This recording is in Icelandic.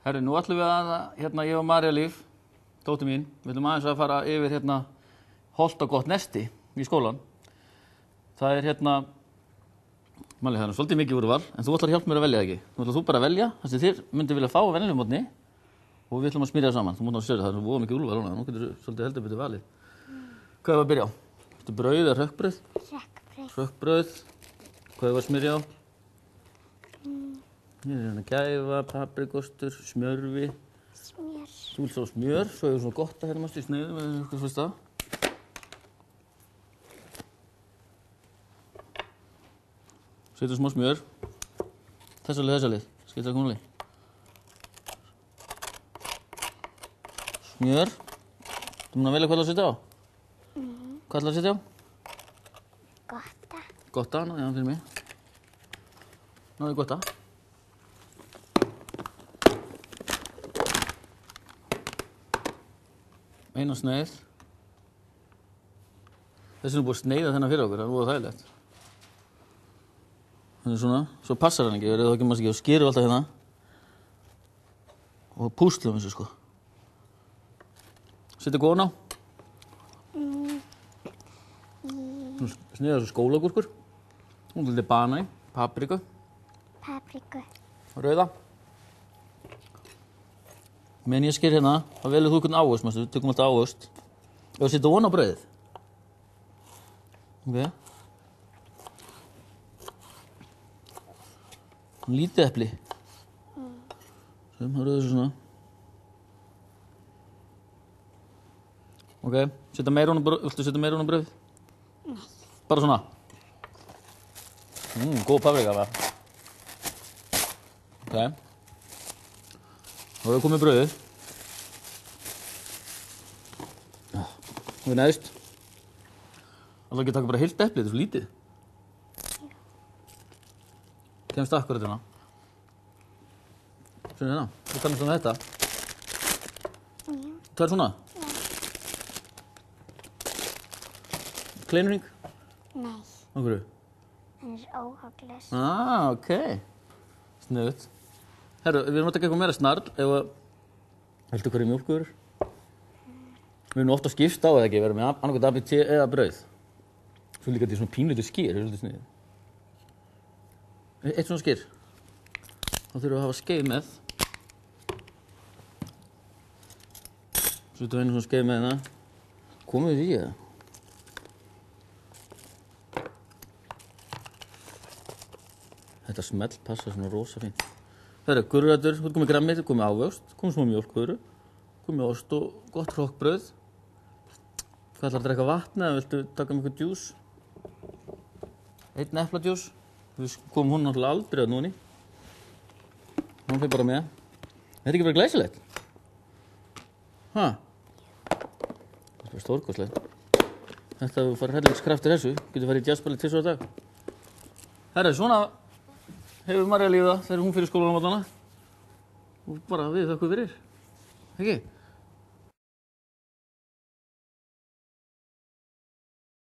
Herri, nú ætlum við að, ég og Marja Líf, dóttir mín, við ætlum aðeins að fara yfir hollt og gott nesti í skólan. Það er Mali, það er svolítið mikið úrval, en þú ætlar að hjálpa mér að velja ekki. Nú ætlar þú bara að velja það sem þér myndir vilja fá á venjulegum mótni og við ætlum að smyrja það saman. Þú mútt að sérja það, það er mikið úrval núna, nú getur þú svolítið heldur betur valið. Hvað er að byrja á? Þetta er brauð eða hrökkbrauð? Hrökkbrauð. Hvað er að smyrja á? Hér er gæfa, paprikostur, smjörvi. Þú vilt fá smjör, svo er svona gott að mást í sneiðum eða eitthvað svona stað. Setur smá smjör. Þessa leið. Skilur það konuleg. Smjör. Þú mun að velja hvað það að setja á? Hvað ætlar að setja á? Gotta. Gotta, já, fyrir mig. Náðu gotta. Eina sneið. Þessi er búið að sneiða þennan fyrir okkur, það er búið þægilegt. Þannig svona, svo passar hann ekki, verður það ekki maður ekki og skerum alltaf hérna. Og púslum þessu sko. Setja góðan á. Sneiða þessu skólagúrkur. Og lítið banæ, papriku. Rauða. Meðan ég sker hérna, þá velur þú einhvern ávöxt, við tökum alltaf ávöxt. Ef að setja ofan á brauðið. Ok. Lítið epli. Sem, það eru þessu svona. Ok, setja meira ofan á brauðið. Viltu setja meira ofan á brauðið? Nei. Bara svona. Góð paprika það. Ok. Þá erum við komið brauðið. Og neðst. Það ekki að taka bara heilt eplið, þetta er svo lítið. Kemst akkurat hérna. Svona hérna, þú kannast með þetta. Það er svona? Kleinring? Nei. Af hverju? Hann er óhaglaus. Ok. Sniðugt. Herru, við erum að taka eitthvað meira snarl ef að... Heldur hverju mjólkur? Við erum ofta að skipta á eða ekki, við erum með annarkvæmt ABC eða brauð. Svo líka þetta er svona pínlítið skyr, það er svolítið sniðið. Eitt svona skyr. Þá þurfum við að hafa skeið með. Svo þetta er einu svona skeið með hérna. Komum við í það? Þetta smell passa svona rosa fínt. Það eru gulrætur, þú ert komið grænmeti, komið ávöxt, komið smá mjólkurvöru, komið ost og gott hrokkbrauð. Hvað ætlar að drekka vatn eða viltu taka með eitthvað djús? Einn epladjús. Við komum hún náttúrulega aldrei að núni. Hún fyrir bara með. Þetta er ekki bara glæsilegt? Ha? Þetta er bara stórkostlegt. Þetta að þú farið hellingskraftir þessu, getur farið í jazzballi 2 á dag. Herra, svona hefur Marja lífið það þegar hún fyrir skólanum allana. Og bara við þökkum fyrir. Ekki?